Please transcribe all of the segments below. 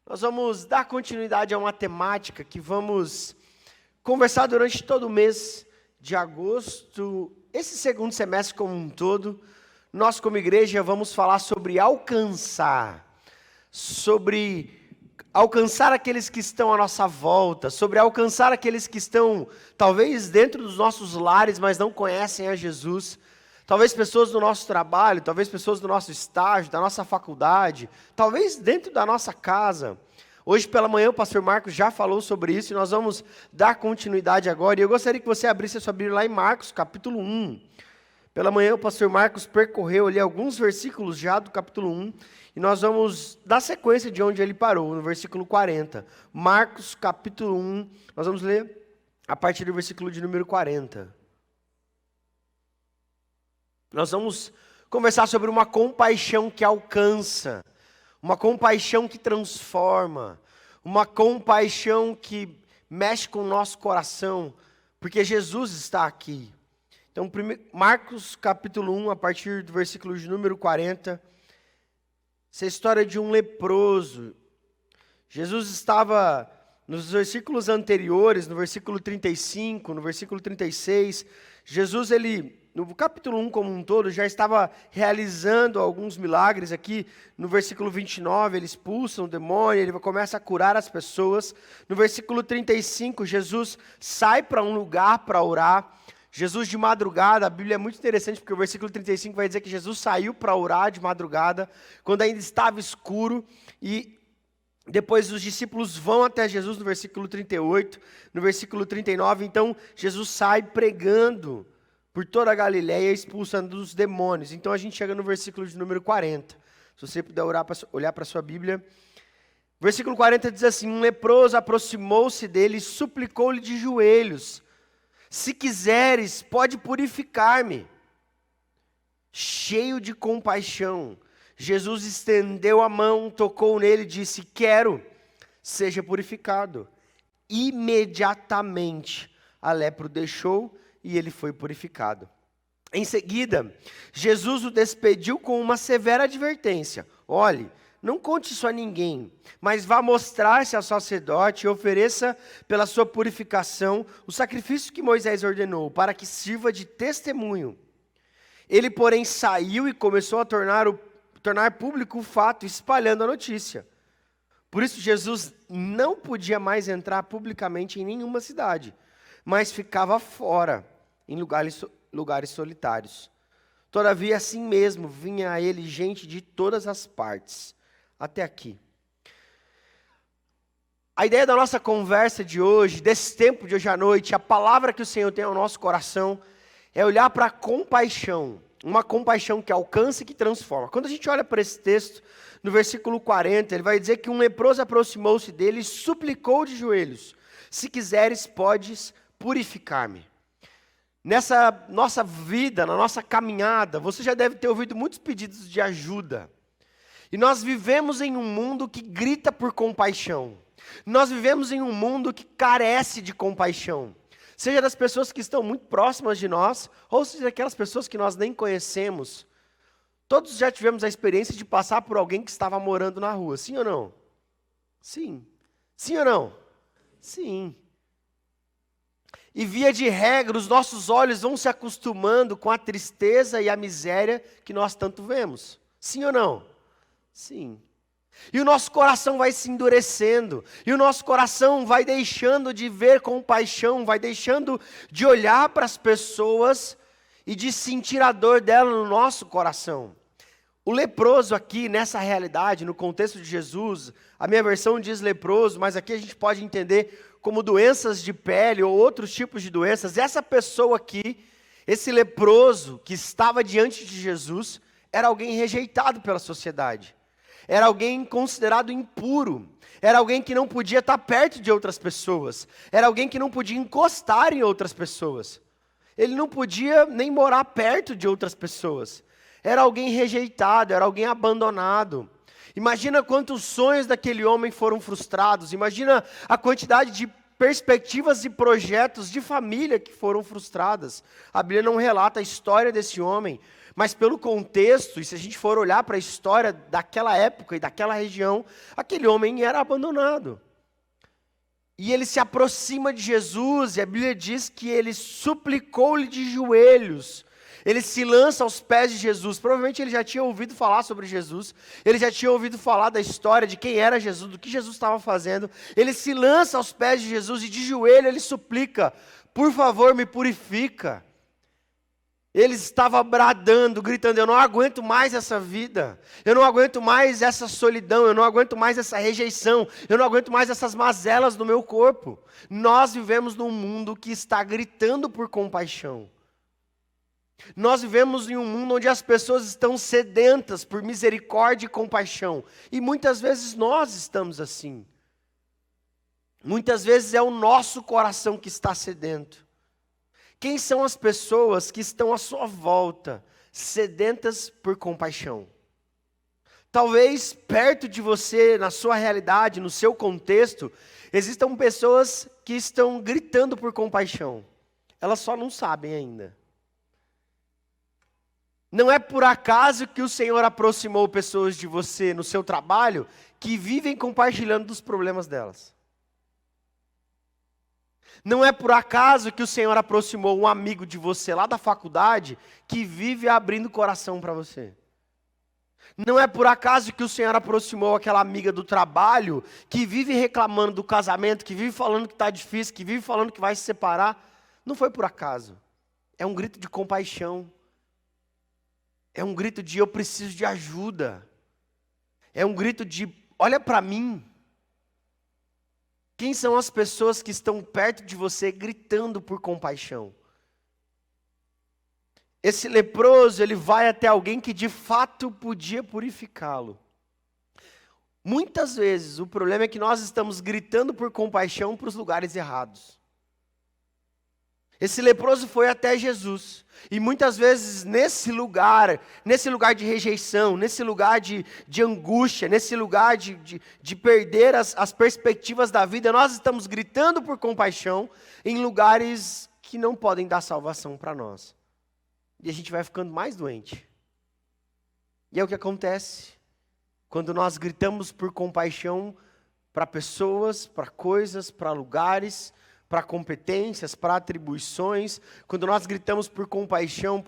Nós vamos dar continuidade a uma temática que vamos conversar durante todo o mês de agosto. Esse segundo semestre como um todo, nós como igreja vamos falar sobre alcançar aqueles que estão à nossa volta, sobre alcançar aqueles que estão talvez dentro dos nossos lares, mas não conhecem a Jesus. Talvez pessoas do nosso trabalho, talvez pessoas do nosso estágio, da nossa faculdade, talvez dentro da nossa casa. Hoje pela manhã o pastor Marcos já falou sobre isso e nós vamos dar continuidade agora. E eu gostaria que você abrisse a sua Bíblia lá em Marcos, capítulo 1. Pela manhã o pastor Marcos percorreu ali alguns versículos já do capítulo 1. E nós vamos dar sequência de onde ele parou, no versículo 40. Marcos, capítulo 1, nós vamos ler a partir do versículo de número 40. Nós vamos conversar sobre uma compaixão que alcança, uma compaixão que transforma, uma compaixão que mexe com o nosso coração, porque Jesus está aqui. Então, Marcos capítulo 1, a partir do versículo de número 40, essa é a história de um leproso. Jesus estava nos versículos anteriores, no versículo 35, no versículo 36, Jesus, no capítulo 1 como um todo, já estava realizando alguns milagres aqui. No versículo 29, ele expulsa um demônio, ele começa a curar as pessoas. No versículo 35, Jesus sai para um lugar para orar. Jesus de madrugada, a Bíblia é muito interessante, porque o versículo 35 vai dizer que Jesus saiu para orar de madrugada, quando ainda estava escuro, e depois os discípulos vão até Jesus no versículo 38, no versículo 39, então Jesus sai pregando por toda a Galileia, expulsando os demônios. Então a gente chega no versículo de número 40. Se você puder olhar para a sua Bíblia. Versículo 40 diz assim: um leproso aproximou-se dele e suplicou-lhe de joelhos: se quiseres, pode purificar-me. Cheio de compaixão, Jesus estendeu a mão, tocou nele e disse: quero, seja purificado. Imediatamente a lepra o deixou e ele foi purificado. Em seguida, Jesus o despediu com uma severa advertência: olhe, não conte isso a ninguém, mas vá mostrar-se ao sacerdote e ofereça pela sua purificação o sacrifício que Moisés ordenou, para que sirva de testemunho. Ele, porém, saiu e começou a tornar público o fato, espalhando a notícia. Por isso, Jesus não podia mais entrar publicamente em nenhuma cidade, mas ficava fora, em lugares solitários. Todavia, assim mesmo, vinha a ele gente de todas as partes. Até aqui. A ideia da nossa conversa de hoje, desse tempo de hoje à noite, a palavra que o Senhor tem ao nosso coração, é olhar para a compaixão. Uma compaixão que alcança e que transforma. Quando a gente olha para esse texto, no versículo 40, ele vai dizer que um leproso aproximou-se dele e suplicou de joelhos: se quiseres, podes purificar-me. Nessa nossa vida, na nossa caminhada, você já deve ter ouvido muitos pedidos de ajuda. E nós vivemos em um mundo que grita por compaixão. Nós vivemos em um mundo que carece de compaixão. Seja das pessoas que estão muito próximas de nós, ou seja daquelas pessoas que nós nem conhecemos. Todos já tivemos a experiência de passar por alguém que estava morando na rua, sim ou não? Sim. Sim ou não? Sim. E via de regra, os nossos olhos vão se acostumando com a tristeza e a miséria que nós tanto vemos. Sim ou não? Sim. E o nosso coração vai se endurecendo, e o nosso coração vai deixando de ver compaixão, vai deixando de olhar para as pessoas e de sentir a dor dela no nosso coração. O leproso aqui, nessa realidade, no contexto de Jesus, a minha versão diz leproso, mas aqui a gente pode entender como doenças de pele ou outros tipos de doenças. Essa pessoa aqui, esse leproso que estava diante de Jesus, era alguém rejeitado pela sociedade. Era alguém considerado impuro, era alguém que não podia estar perto de outras pessoas, era alguém que não podia encostar em outras pessoas, ele não podia nem morar perto de outras pessoas, era alguém rejeitado, era alguém abandonado. Imagina quantos sonhos daquele homem foram frustrados, imagina a quantidade de perspectivas e projetos de família que foram frustradas. A Bíblia não relata a história desse homem, Mas pelo contexto, e se a gente for olhar para a história daquela época e daquela região, aquele homem era abandonado. E ele se aproxima de Jesus, e a Bíblia diz que ele suplicou-lhe de joelhos. Ele se lança aos pés de Jesus. Provavelmente ele já tinha ouvido falar sobre Jesus. Ele já tinha ouvido falar da história, de quem era Jesus, do que Jesus estava fazendo. Ele se lança aos pés de Jesus e de joelho ele suplica: por favor, me purifica. Ele estava bradando, gritando: eu não aguento mais essa vida, eu não aguento mais essa solidão, eu não aguento mais essa rejeição, eu não aguento mais essas mazelas no meu corpo. Nós vivemos num mundo que está gritando por compaixão. Nós vivemos em um mundo onde as pessoas estão sedentas por misericórdia e compaixão. E muitas vezes nós estamos assim. Muitas vezes é o nosso coração que está sedento. Quem são as pessoas que estão à sua volta, sedentas por compaixão? Talvez perto de você, na sua realidade, no seu contexto, existam pessoas que estão gritando por compaixão. Elas só não sabem ainda. Não é por acaso que o Senhor aproximou pessoas de você no seu trabalho que vivem compartilhando dos problemas delas. Não é por acaso que o Senhor aproximou um amigo de você lá da faculdade que vive abrindo o coração para você. Não é por acaso que o Senhor aproximou aquela amiga do trabalho que vive reclamando do casamento, que vive falando que está difícil, que vive falando que vai se separar. Não foi por acaso. É um grito de compaixão. É um grito de eu preciso de ajuda. É um grito de olha para mim. Quem são as pessoas que estão perto de você gritando por compaixão? Esse leproso, ele vai até alguém que de fato podia purificá-lo. Muitas vezes o problema é que nós estamos gritando por compaixão para os lugares errados. Esse leproso foi até Jesus. E muitas vezes nesse lugar de rejeição, nesse lugar de angústia, nesse lugar de perder as perspectivas da vida, nós estamos gritando por compaixão em lugares que não podem dar salvação para nós. E a gente vai ficando mais doente. E é o que acontece quando nós gritamos por compaixão para pessoas, para coisas, para lugares, para competências, para atribuições, quando nós gritamos por compaixão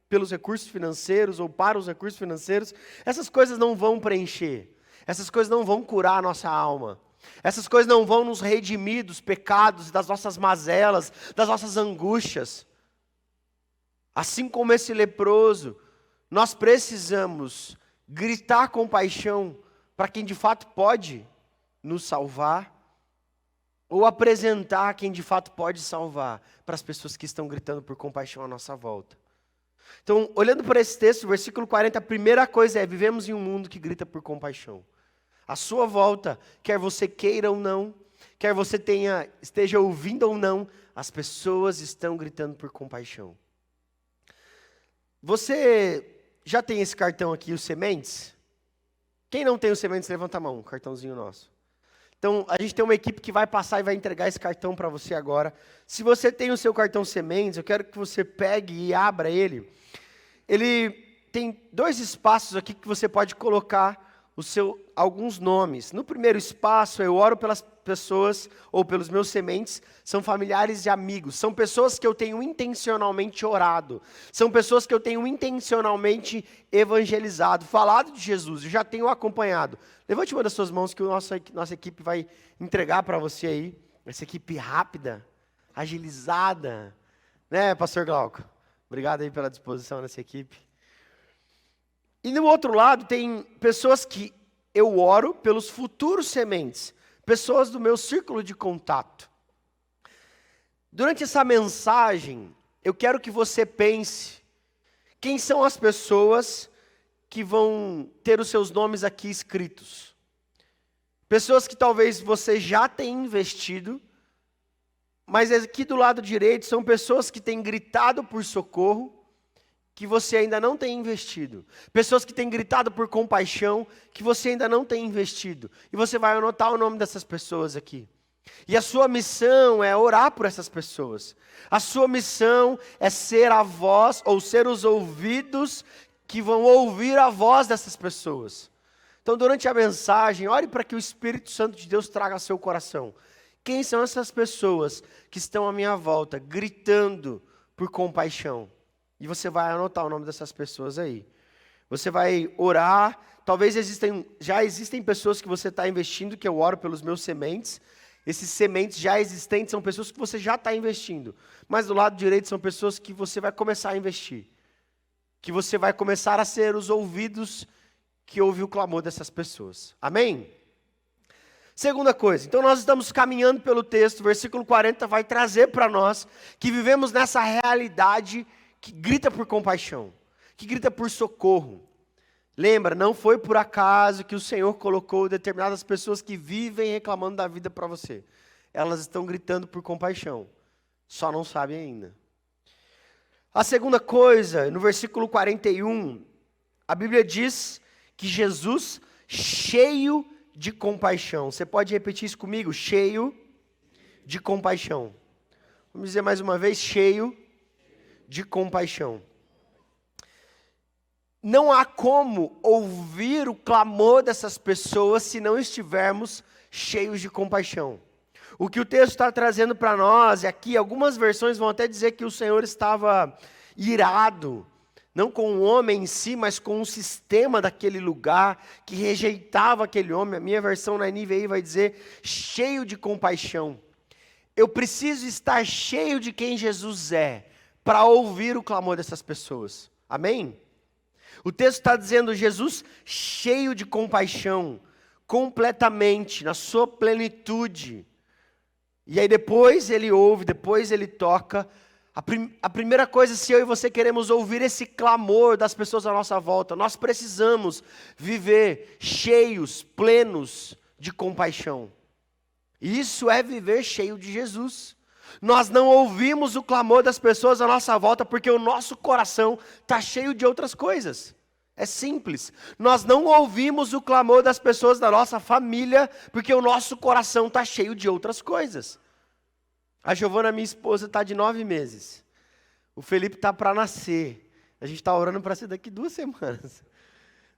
pelos recursos financeiros ou para os recursos financeiros, essas coisas não vão preencher, essas coisas não vão curar a nossa alma, essas coisas não vão nos redimir dos pecados, das nossas mazelas, das nossas angústias. Assim como esse leproso, nós precisamos gritar compaixão para quem de fato pode nos salvar, ou apresentar quem de fato pode salvar para as pessoas que estão gritando por compaixão à nossa volta. Então, olhando para esse texto, versículo 40, a primeira coisa é: vivemos em um mundo que grita por compaixão. À sua volta, quer você queira ou não, quer você esteja ouvindo ou não, as pessoas estão gritando por compaixão. Você já tem esse cartão aqui, o Sementes? Quem não tem o Sementes, levanta a mão, cartãozinho nosso. Então, a gente tem uma equipe que vai passar e vai entregar esse cartão para você agora. Se você tem o seu cartão Sementes, eu quero que você pegue e abra ele. Ele tem 2 espaços aqui que você pode colocar alguns nomes. No primeiro espaço, eu oro pelas pessoas, ou pelos meus sementes, são familiares e amigos. São pessoas que eu tenho intencionalmente orado. São pessoas que eu tenho intencionalmente evangelizado, falado de Jesus, eu já tenho acompanhado. Levante uma das suas mãos que nossa equipe vai entregar para você aí. Essa equipe rápida, agilizada. Né, pastor Glauco? Obrigado aí pela disposição dessa equipe. E no outro lado tem pessoas que eu oro pelos futuros sementes. Pessoas do meu círculo de contato. Durante essa mensagem, eu quero que você pense quem são as pessoas que vão ter os seus nomes aqui escritos. Pessoas que talvez você já tenha investido, mas aqui do lado direito são pessoas que têm gritado por socorro, que você ainda não tem investido. Pessoas que têm gritado por compaixão, que você ainda não tem investido. E você vai anotar o nome dessas pessoas aqui. E a sua missão é orar por essas pessoas. A sua missão é ser a voz, ou ser os ouvidos que vão ouvir a voz dessas pessoas. Então, durante a mensagem, ore para que o Espírito Santo de Deus traga ao seu coração. Quem são essas pessoas que estão à minha volta, gritando por compaixão? E você vai anotar o nome dessas pessoas aí. Você vai orar. Talvez já existem pessoas que você está investindo, que eu oro pelos meus sementes. Esses sementes já existentes são pessoas que você já está investindo. Mas do lado direito são pessoas que você vai começar a investir. Que você vai começar a ser os ouvidos que ouvem o clamor dessas pessoas. Amém? Segunda coisa, então nós estamos caminhando pelo texto, versículo 40 vai trazer para nós que vivemos nessa realidade que grita por compaixão, que grita por socorro. Lembra, não foi por acaso que o Senhor colocou determinadas pessoas que vivem reclamando da vida para você. Elas estão gritando por compaixão, só não sabem ainda. A segunda coisa, no versículo 41, a Bíblia diz que Jesus, cheio de compaixão. Você pode repetir isso comigo? Cheio de compaixão. Vamos dizer mais uma vez, cheio de compaixão. Não há como ouvir o clamor dessas pessoas se não estivermos cheios de compaixão. O que o texto está trazendo para nós, e aqui algumas versões vão até dizer que o Senhor estava irado, não com o homem em si, mas com o sistema daquele lugar, que rejeitava aquele homem. A minha versão na NVI vai dizer, cheio de compaixão. Eu preciso estar cheio de quem Jesus é, para ouvir o clamor dessas pessoas. Amém? O texto está dizendo, Jesus cheio de compaixão, completamente, na sua plenitude. E aí depois ele ouve, depois ele toca. A primeira coisa, se eu e você queremos ouvir esse clamor das pessoas à nossa volta, nós precisamos viver cheios, plenos de compaixão. Isso é viver cheio de Jesus. Nós não ouvimos o clamor das pessoas à nossa volta porque o nosso coração está cheio de outras coisas. É simples. Nós não ouvimos o clamor das pessoas da nossa família porque o nosso coração está cheio de outras coisas. A Giovana, minha esposa, está de 9 meses. O Felipe está para nascer. A gente está orando para ser daqui 2 semanas.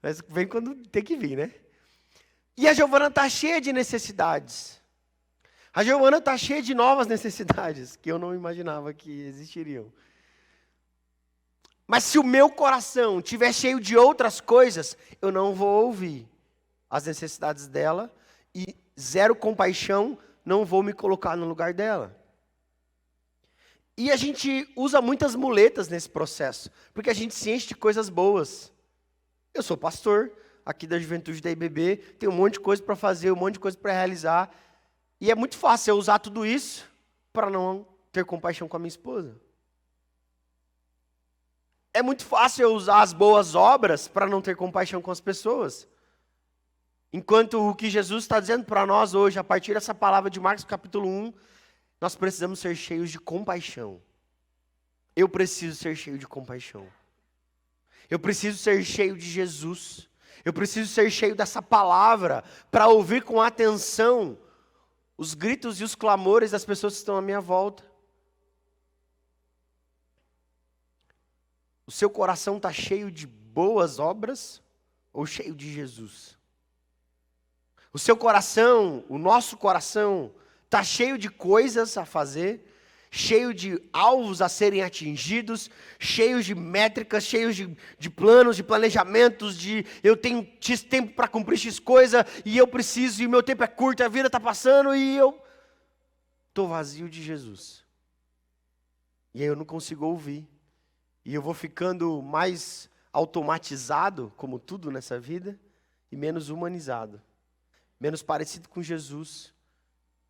Mas vem quando tem que vir, né? E a Giovana está cheia de necessidades. A Giovana está cheia de novas necessidades que eu não imaginava que existiriam. Mas se o meu coração estiver cheio de outras coisas, eu não vou ouvir as necessidades dela e zero compaixão, não vou me colocar no lugar dela. E a gente usa muitas muletas nesse processo, porque a gente se enche de coisas boas. Eu sou pastor aqui da Juventude da IBB, tenho um monte de coisa para fazer, um monte de coisa para realizar. E é muito fácil eu usar tudo isso para não ter compaixão com a minha esposa. É muito fácil eu usar as boas obras para não ter compaixão com as pessoas. Enquanto o que Jesus está dizendo para nós hoje, a partir dessa palavra de Marcos capítulo 1, nós precisamos ser cheios de compaixão. Eu preciso ser cheio de compaixão. Eu preciso ser cheio de Jesus. Eu preciso ser cheio dessa palavra para ouvir com atenção os gritos e os clamores das pessoas que estão à minha volta. O seu coração está cheio de boas obras ou cheio de Jesus? O seu coração, o nosso coração, está cheio de coisas a fazer, cheio de alvos a serem atingidos, cheio de métricas, cheio de planos, de planejamentos, de eu tenho X tempo para cumprir X coisa, e eu preciso, e o meu tempo é curto, a vida está passando, e eu estou vazio de Jesus. E aí eu não consigo ouvir. E eu vou ficando mais automatizado, como tudo nessa vida, e menos humanizado. Menos parecido com Jesus.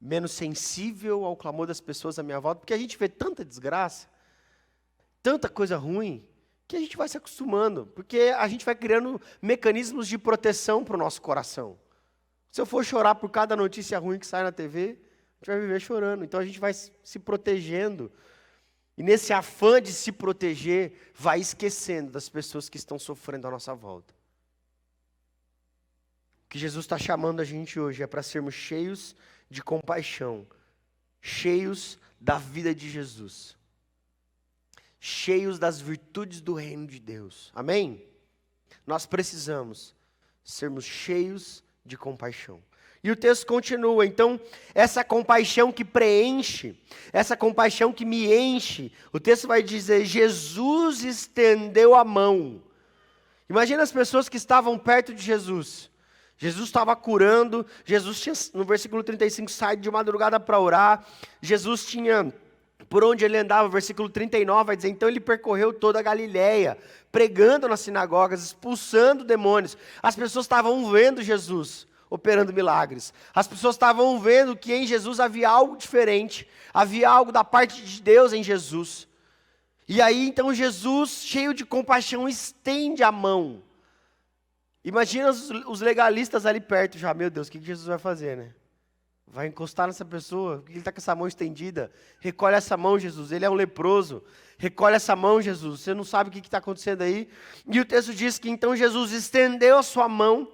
Menos sensível ao clamor das pessoas à minha volta, porque a gente vê tanta desgraça, tanta coisa ruim, que a gente vai se acostumando, porque a gente vai criando mecanismos de proteção para o nosso coração. Se eu for chorar por cada notícia ruim que sai na TV, a gente vai viver chorando, então a gente vai se protegendo, e nesse afã de se proteger, vai esquecendo das pessoas que estão sofrendo à nossa volta. que Jesus está chamando a gente hoje é para sermos cheios de compaixão, cheios da vida de Jesus, cheios das virtudes do reino de Deus. Amém? Nós precisamos sermos cheios de compaixão. E o texto continua, então, essa compaixão que preenche, essa compaixão que me enche, o texto vai dizer, Jesus estendeu a mão. Imagina as pessoas que estavam perto de Jesus. Jesus estava curando, Jesus tinha, no versículo 35, saído de madrugada para orar, Jesus tinha, por onde ele andava, versículo 39 vai dizer, então ele percorreu toda a Galileia, pregando nas sinagogas, expulsando demônios. As pessoas estavam vendo Jesus operando milagres. As pessoas estavam vendo que em Jesus havia algo diferente, havia algo da parte de Deus em Jesus. E aí então Jesus, cheio de compaixão, estende a mão. Imagina os legalistas ali perto já, meu Deus, o que Jesus vai fazer, né? Vai encostar nessa pessoa, porque ele está com essa mão estendida. Recolhe essa mão, Jesus, ele é um leproso. Recolhe essa mão, Jesus, você não sabe o que está acontecendo aí. E o texto diz que então Jesus estendeu a sua mão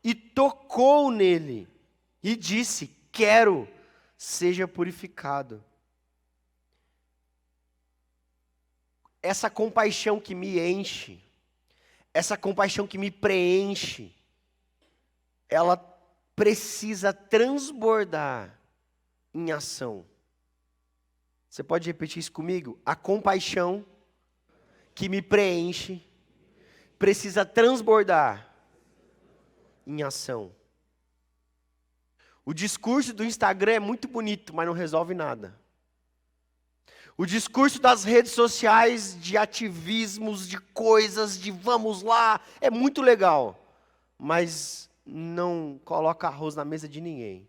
e tocou nele. E disse, quero, seja purificado. Essa compaixão que me enche, essa compaixão que me preenche, ela precisa transbordar em ação. Você pode repetir isso comigo? A compaixão que me preenche precisa transbordar em ação. O discurso do Instagram é muito bonito, mas não resolve nada. O discurso das redes sociais de ativismos, de coisas, de vamos lá, é muito legal, mas não coloca arroz na mesa de ninguém.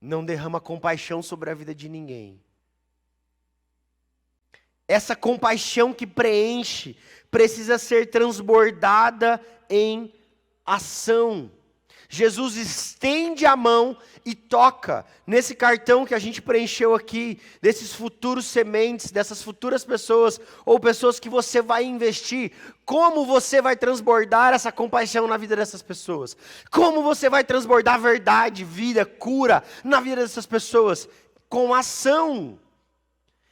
Não derrama compaixão sobre a vida de ninguém. Essa compaixão que preenche precisa ser transbordada em ação. Jesus estende a mão e toca nesse cartão que a gente preencheu aqui, desses futuros sementes, dessas futuras pessoas, ou pessoas que você vai investir. Como você vai transbordar essa compaixão na vida dessas pessoas? Como você vai transbordar verdade, vida, cura na vida dessas pessoas? Com ação.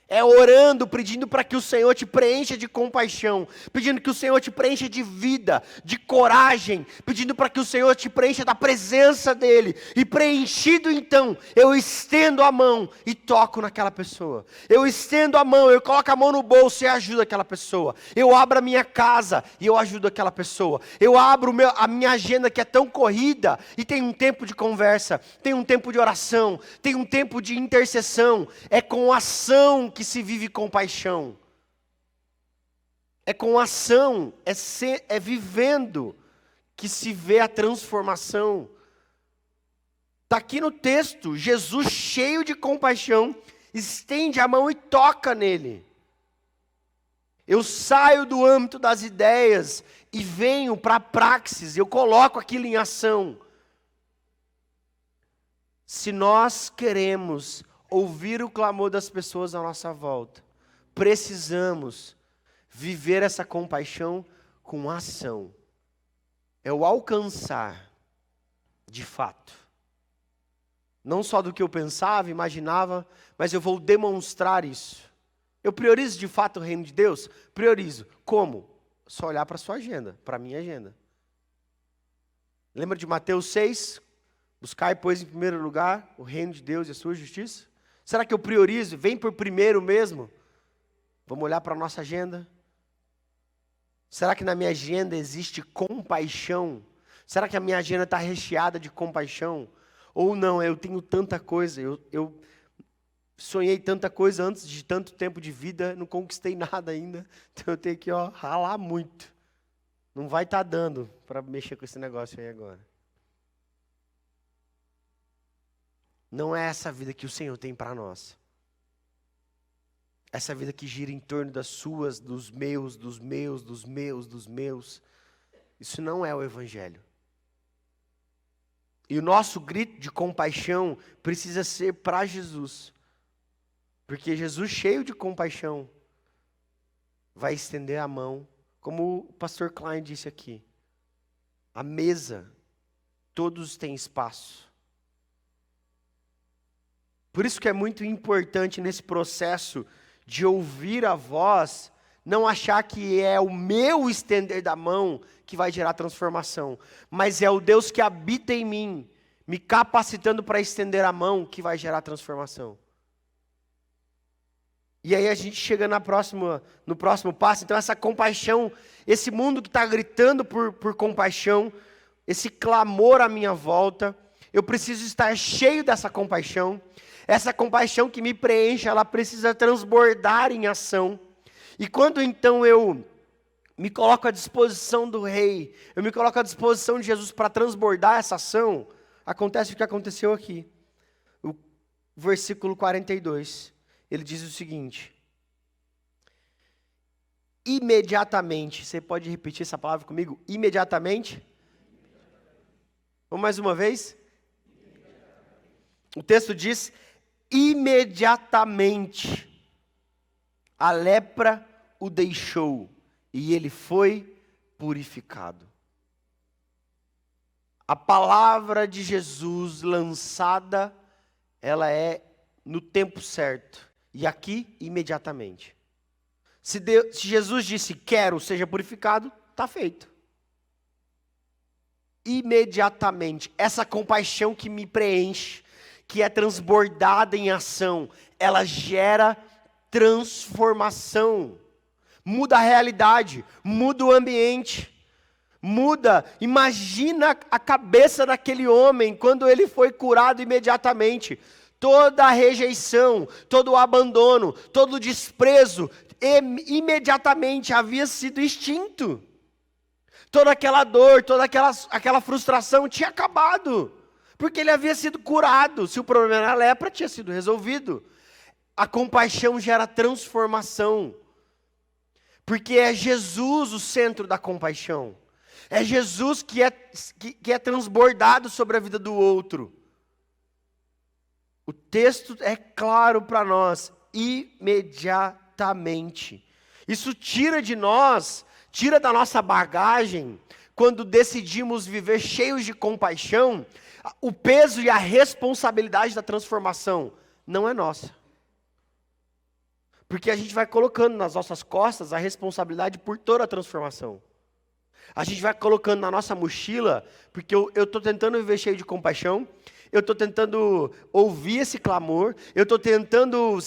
É orando, pedindo para que o Senhor te preencha de compaixão, pedindo que o Senhor te preencha de vida, de coragem, pedindo para que o Senhor te preencha da presença dEle. E preenchido então, eu estendo a mão e toco naquela pessoa. Eu estendo a mão, eu coloco a mão no bolso e ajudo aquela pessoa. Eu abro a minha casa e eu ajudo aquela pessoa. Eu abro a minha agenda que é tão corrida e tem um tempo de conversa, tem um tempo de oração, tem um tempo de intercessão. É com ação que se vive compaixão. É com ação, é vivendo que se vê a transformação. Está aqui no texto, Jesus cheio de compaixão, estende a mão e toca nele. Eu saio do âmbito das ideias e venho para a praxis, eu coloco aquilo em ação. Se nós queremos ouvir o clamor das pessoas à nossa volta, precisamos viver essa compaixão com ação. É o alcançar, de fato. Não só do que eu pensava, imaginava, mas eu vou demonstrar isso. Eu priorizo de fato o reino de Deus? Priorizo. Como? Só olhar para a sua agenda, para a minha agenda. Lembra de Mateus 6? Buscai, pois, em primeiro lugar o reino de Deus e a sua justiça? Será que eu priorizo? Vem por primeiro mesmo? Vamos olhar para a nossa agenda? Será que na minha agenda existe compaixão? Será que a minha agenda está recheada de compaixão? Ou não, eu tenho tanta coisa, eu sonhei tanta coisa antes de tanto tempo de vida, não conquistei nada ainda, então eu tenho que ralar muito. Não vai estar dando para mexer com esse negócio aí agora. Não é essa vida que o Senhor tem para nós. Essa vida que gira em torno das suas, dos meus, dos meus, dos meus, dos meus. Isso não é o Evangelho. E o nosso grito de compaixão precisa ser para Jesus. Porque Jesus, cheio de compaixão, vai estender a mão, como o pastor Klein disse aqui. A mesa, todos têm espaço. Por isso que é muito importante nesse processo de ouvir a voz, não achar que é o meu estender da mão que vai gerar transformação, mas é o Deus que habita em mim, me capacitando para estender a mão que vai gerar transformação. E aí a gente chega no próximo passo. Então essa compaixão, esse mundo que está gritando por compaixão, esse clamor à minha volta, eu preciso estar cheio dessa compaixão. Essa compaixão que me preenche, ela precisa transbordar em ação. E quando então eu me coloco à disposição do Rei, eu me coloco à disposição de Jesus para transbordar essa ação, acontece o que aconteceu aqui. O versículo 42, ele diz o seguinte: imediatamente, você pode repetir essa palavra comigo? Imediatamente? Vamos mais uma vez? O texto diz: imediatamente a lepra o deixou e ele foi purificado. A palavra de Jesus lançada, ela é no tempo certo. E aqui, imediatamente. Se Jesus disse, quero, seja purificado, está feito. Imediatamente, essa compaixão que me preenche, que é transbordada em ação, ela gera transformação. Muda a realidade, muda o ambiente. Muda, imagina a cabeça daquele homem quando ele foi curado imediatamente. Toda a rejeição, todo o abandono, todo o desprezo, imediatamente havia sido extinto. Toda aquela dor, toda aquela frustração tinha acabado, porque ele havia sido curado. Se o problema era a lepra, tinha sido resolvido. A compaixão gera transformação, porque é Jesus o centro da compaixão. É Jesus que é transbordado sobre a vida do outro. O texto é claro para nós, imediatamente. Isso tira de nós, tira da nossa bagagem, quando decidimos viver cheios de compaixão, o peso e a responsabilidade da transformação não é nossa. Porque a gente vai colocando nas nossas costas a responsabilidade por toda a transformação. A gente vai colocando na nossa mochila, porque eu estou tentando viver cheio de compaixão, eu estou tentando ouvir esse clamor, eu estou tentando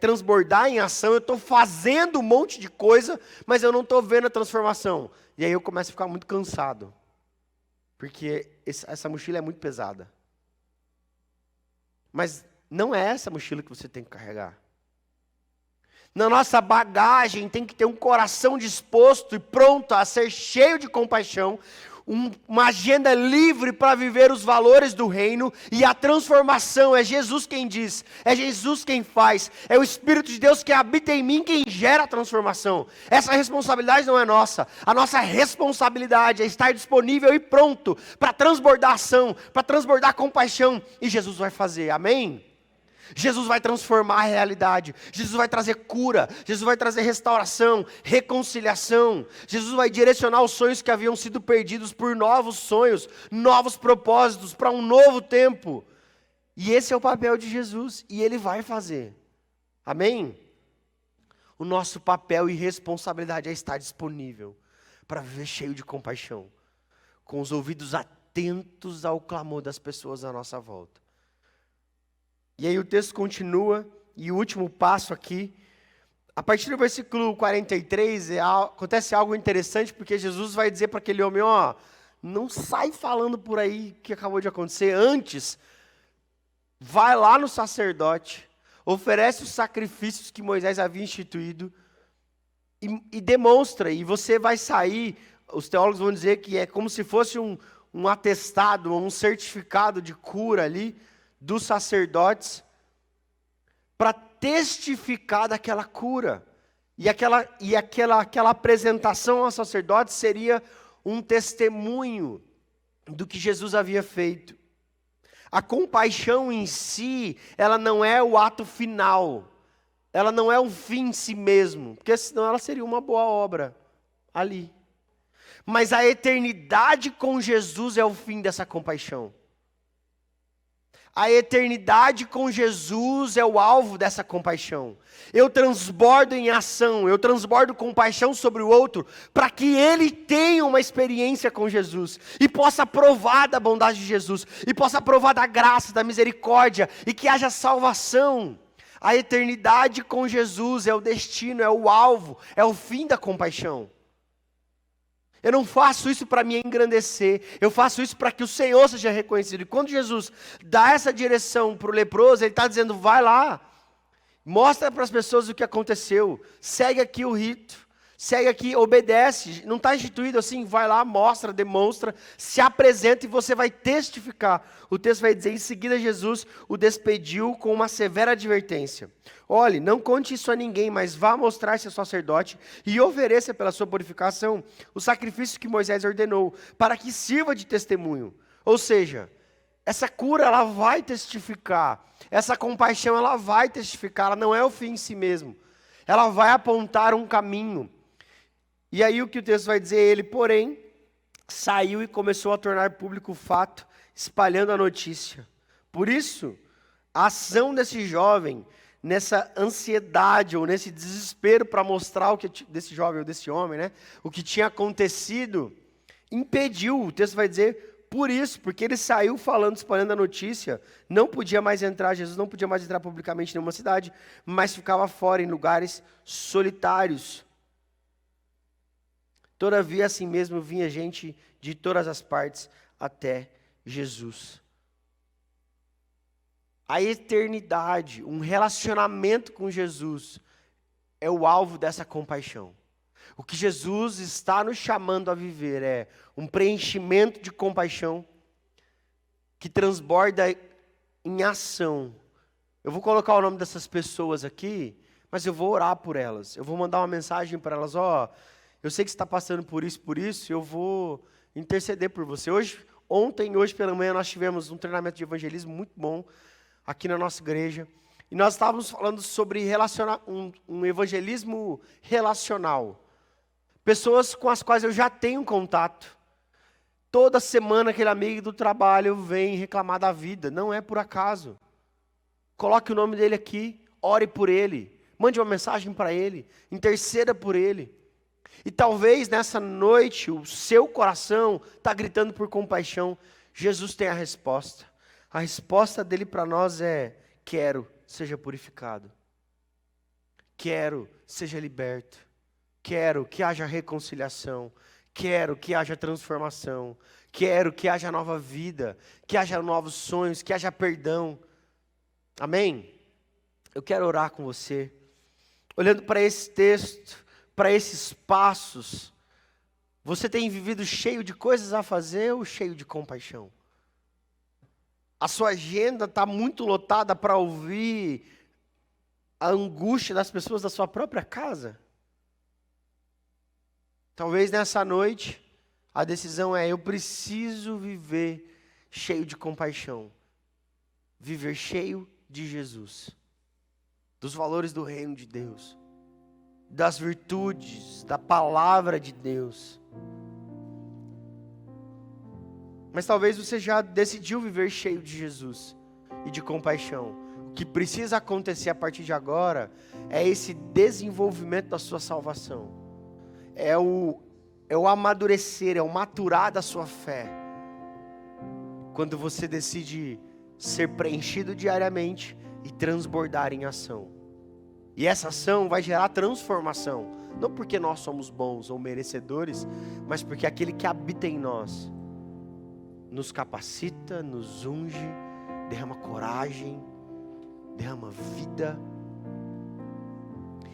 transbordar em ação, eu estou fazendo um monte de coisa, mas eu não estou vendo a transformação. E aí eu começo a ficar muito cansado, porque essa mochila é muito pesada. Mas não é essa mochila que você tem que carregar. Na nossa bagagem tem que ter um coração disposto e pronto a ser cheio de compaixão, uma agenda livre para viver os valores do reino, e a transformação é Jesus quem diz, é Jesus quem faz, é o Espírito de Deus que habita em mim quem gera a transformação. Essa responsabilidade não é nossa, a nossa responsabilidade é estar disponível e pronto para transbordar ação, para transbordar compaixão, e Jesus vai fazer, amém? Jesus vai transformar a realidade, Jesus vai trazer cura, Jesus vai trazer restauração, reconciliação, Jesus vai direcionar os sonhos que haviam sido perdidos por novos sonhos, novos propósitos, para um novo tempo. E esse é o papel de Jesus, e Ele vai fazer, amém? O nosso papel e responsabilidade é estar disponível, para viver cheio de compaixão, com os ouvidos atentos ao clamor das pessoas à nossa volta. E aí o texto continua, e o último passo aqui, a partir do versículo 43, acontece algo interessante, porque Jesus vai dizer para aquele homem, ó, não sai falando por aí o que acabou de acontecer, antes, vai lá no sacerdote, oferece os sacrifícios que Moisés havia instituído, e demonstra, e você vai sair, os teólogos vão dizer que é como se fosse um atestado, um certificado de cura ali, dos sacerdotes, para testificar daquela cura. E aquela apresentação aos sacerdotes seria um testemunho do que Jesus havia feito. A compaixão em si, ela não é o ato final, ela não é um fim em si mesmo, porque senão ela seria uma boa obra ali. Mas a eternidade com Jesus é o fim dessa compaixão. A eternidade com Jesus é o alvo dessa compaixão. Eu transbordo em ação, eu transbordo compaixão sobre o outro, para que ele tenha uma experiência com Jesus, e possa provar da bondade de Jesus, e possa provar da graça, da misericórdia, e que haja salvação. A eternidade com Jesus é o destino, é o alvo, é o fim da compaixão. Eu não faço isso para me engrandecer, eu faço isso para que o Senhor seja reconhecido. E quando Jesus dá essa direção para o leproso, Ele está dizendo, vai lá, mostra para as pessoas o que aconteceu, segue aqui o rito, segue aqui, obedece, não está instituído assim, vai lá, mostra, demonstra, se apresenta e você vai testificar. O texto vai dizer, em seguida Jesus o despediu com uma severa advertência. Olhe, não conte isso a ninguém, mas vá mostrar-se ao sacerdote e ofereça pela sua purificação o sacrifício que Moisés ordenou, para que sirva de testemunho. Ou seja, essa cura ela vai testificar, essa compaixão ela vai testificar, ela não é o fim em si mesmo. Ela vai apontar um caminho. E aí o que o texto vai dizer, ele, porém, saiu e começou a tornar público o fato, espalhando a notícia. Por isso, a ação desse jovem, nessa ansiedade ou nesse desespero para mostrar o que desse jovem ou desse homem, né, o que tinha acontecido, impediu, o texto vai dizer, por isso, porque ele saiu falando, espalhando a notícia, não podia mais entrar, Jesus não podia mais entrar publicamente em nenhuma cidade, mas ficava fora em lugares solitários. Todavia, assim mesmo, vinha gente de todas as partes até Jesus. A eternidade, um relacionamento com Jesus, é o alvo dessa compaixão. O que Jesus está nos chamando a viver é um preenchimento de compaixão que transborda em ação. Eu vou colocar o nome dessas pessoas aqui, mas eu vou orar por elas. Eu vou mandar uma mensagem para elas, eu sei que você está passando por isso, eu vou interceder por você. Ontem e hoje pela manhã nós tivemos um treinamento de evangelismo muito bom aqui na nossa igreja. E nós estávamos falando sobre um evangelismo relacional. Pessoas com as quais eu já tenho contato. Toda semana aquele amigo do trabalho vem reclamar da vida, não é por acaso. Coloque o nome dele aqui, ore por ele, mande uma mensagem para ele, interceda por ele. E talvez nessa noite o seu coração está gritando por compaixão. Jesus tem a resposta. A resposta dele para nós é: quero, seja purificado. Quero, seja liberto. Quero que haja reconciliação. Quero que haja transformação. Quero que haja nova vida. Que haja novos sonhos. Que haja perdão. Amém? Eu quero orar com você. Olhando para esse texto, para esses passos, você tem vivido cheio de coisas a fazer ou cheio de compaixão? A sua agenda está muito lotada para ouvir a angústia das pessoas da sua própria casa? Talvez nessa noite, a decisão é: eu preciso viver cheio de compaixão. Viver cheio de Jesus. Dos valores do reino de Deus. Das virtudes, da palavra de Deus. Mas talvez você já decidiu viver cheio de Jesus e de compaixão. O que precisa acontecer a partir de agora é esse desenvolvimento da sua salvação. É o amadurecer, é o maturar da sua fé. Quando você decide ser preenchido diariamente e transbordar em ação. E essa ação vai gerar transformação. Não porque nós somos bons ou merecedores, mas porque aquele que habita em nós nos capacita, nos unge, derrama coragem, derrama vida.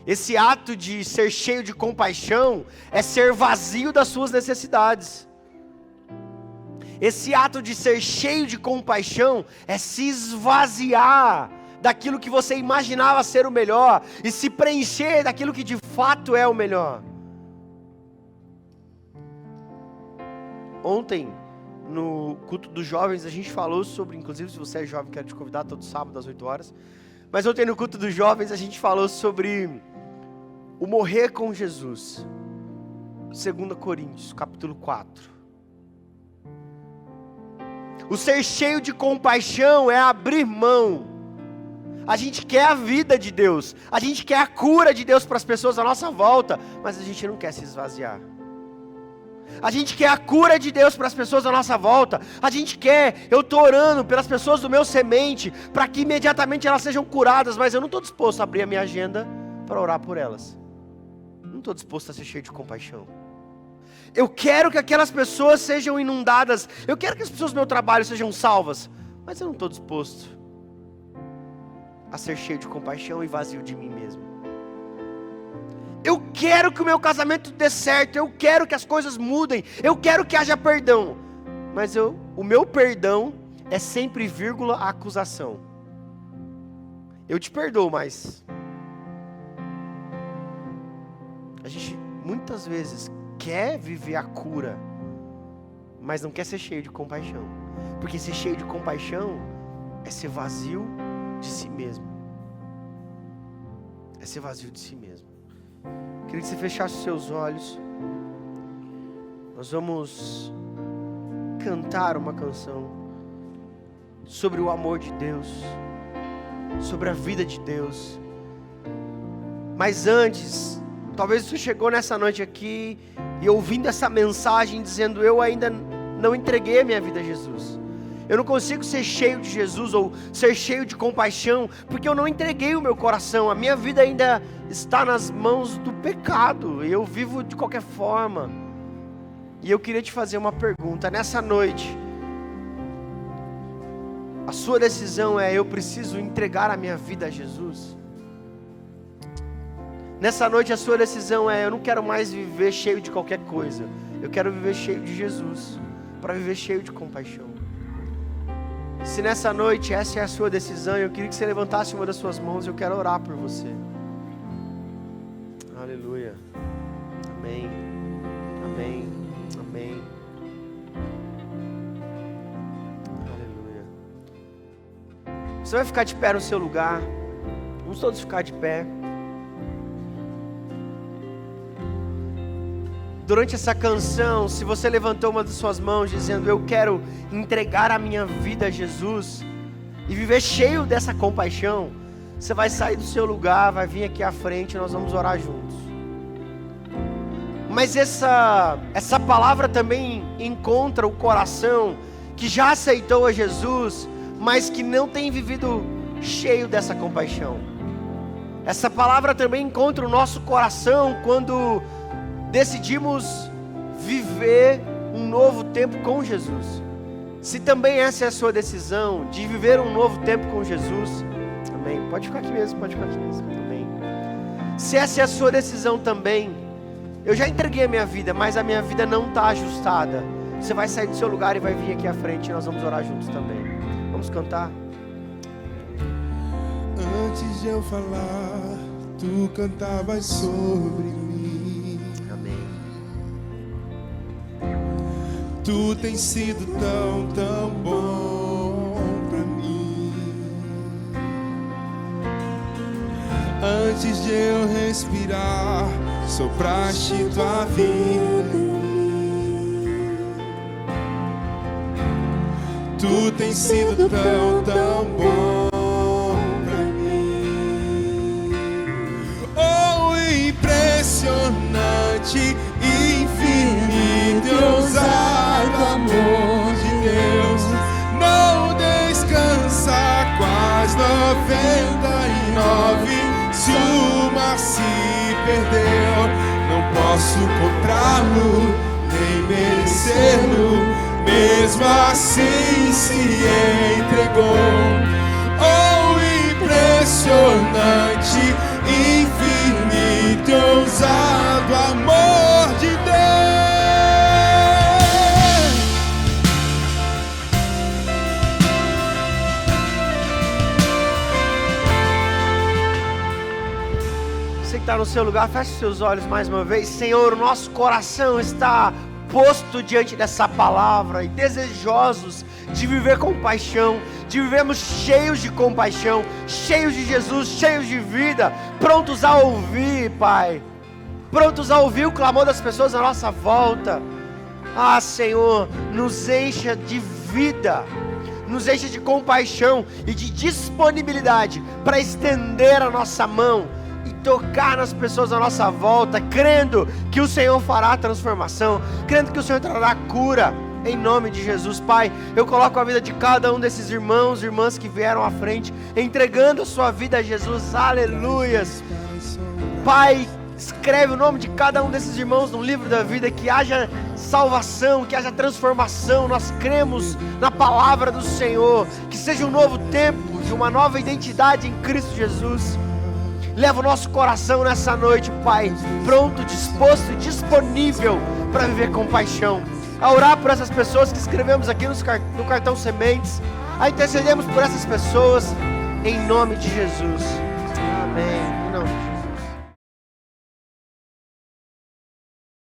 Esse ato de ser cheio de compaixão é ser vazio das suas necessidades. Esse ato de ser cheio de compaixão é se esvaziar daquilo que você imaginava ser o melhor e se preencher daquilo que de fato é o melhor. Ontem, no culto dos jovens, a gente falou sobre, inclusive se você é jovem, quero te convidar todo sábado às 8 horas, mas ontem no culto dos jovens a gente falou sobre o morrer com Jesus. 2 Coríntios, capítulo 4. O ser cheio de compaixão é abrir mão. A gente quer a vida de Deus, a gente quer a cura de Deus para as pessoas à nossa volta, mas a gente não quer se esvaziar. A gente quer a cura de Deus para as pessoas à nossa volta. A gente quer, eu estou orando pelas pessoas do meu semente, para que imediatamente elas sejam curadas, mas eu não estou disposto a abrir a minha agenda para orar por elas. Não estou disposto a ser cheio de compaixão. Eu quero que aquelas pessoas sejam inundadas, eu quero que as pessoas do meu trabalho sejam salvas, mas eu não estou disposto a ser cheio de compaixão e vazio de mim mesmo. Eu quero que o meu casamento dê certo, eu quero que as coisas mudem, eu quero que haja perdão, mas o meu perdão é sempre vírgula a acusação. Eu te perdoo, mas a gente muitas vezes quer viver a cura, mas não quer ser cheio de compaixão, porque ser cheio de compaixão é ser vazio de si mesmo. É ser vazio de si mesmo. Queria que você fechasse os seus olhos. Nós vamos cantar uma canção sobre o amor de Deus, sobre a vida de Deus. Mas antes, talvez você chegou nessa noite aqui e ouvindo essa mensagem dizendo: eu ainda não entreguei a minha vida a Jesus. Eu não consigo ser cheio de Jesus ou ser cheio de compaixão, porque eu não entreguei o meu coração. A minha vida ainda está nas mãos do pecado, e eu vivo de qualquer forma. E eu queria te fazer uma pergunta, nessa noite. A sua decisão é: eu preciso entregar a minha vida a Jesus? Nessa noite a sua decisão é: eu não quero mais viver cheio de qualquer coisa, eu quero viver cheio de Jesus, para viver cheio de compaixão. Se nessa noite essa é a sua decisão, eu queria que você levantasse uma das suas mãos e eu quero orar por você. Aleluia. Amém. Amém. Amém. Aleluia. Você vai ficar de pé no seu lugar. Vamos todos ficar de pé. Durante essa canção, se você levantou uma das suas mãos dizendo: eu quero entregar a minha vida a Jesus e viver cheio dessa compaixão, você vai sair do seu lugar, vai vir aqui à frente e nós vamos orar juntos. Mas essa palavra também encontra o coração que já aceitou a Jesus, mas que não tem vivido cheio dessa compaixão. Essa palavra também encontra o nosso coração quando decidimos viver um novo tempo com Jesus. Se também essa é a sua decisão, de viver um novo tempo com Jesus, amém. Pode ficar aqui mesmo, amém. Se essa é a sua decisão também, eu já entreguei a minha vida, mas a minha vida não está ajustada, você vai sair do seu lugar e vai vir aqui à frente e nós vamos orar juntos também. Vamos cantar? Antes de eu falar, tu cantavas sobre mim. Tu tens sido tão, tão bom pra mim. Antes de eu respirar, sopraste tua vida. Tu tens sido tão, tão bom pra mim. Oh, impressionante, infinito e ousado amor de Deus, não descansa quase 99. Se uma se perdeu, não posso comprá-lo, nem merecê-lo, mesmo assim se entregou. Oh, impressionante, infinito e ousado amor de Deus. Está no seu lugar, feche seus olhos mais uma vez. Senhor, o nosso coração está posto diante dessa palavra e desejosos de viver com paixão, de vivermos cheios de compaixão, cheios de Jesus, cheios de vida, prontos a ouvir, Pai, prontos a ouvir o clamor das pessoas à nossa volta. Ah, Senhor, nos encha de vida, nos encha de compaixão e de disponibilidade para estender a nossa mão e tocar nas pessoas à nossa volta, crendo que o Senhor fará a transformação, crendo que o Senhor trará cura, em nome de Jesus. Pai, eu coloco a vida de cada um desses irmãos e irmãs que vieram à frente, entregando a sua vida a Jesus, aleluias. Pai, escreve o nome de cada um desses irmãos no livro da vida, que haja salvação, que haja transformação. Nós cremos na palavra do Senhor, que seja um novo tempo, de uma nova identidade em Cristo Jesus. Leva o nosso coração nessa noite, Pai, pronto, disposto e disponível para viver com paixão, a orar por essas pessoas que escrevemos aqui no cartão Sementes, a intercedemos por essas pessoas, em nome de Jesus. Amém. Em nome de Jesus.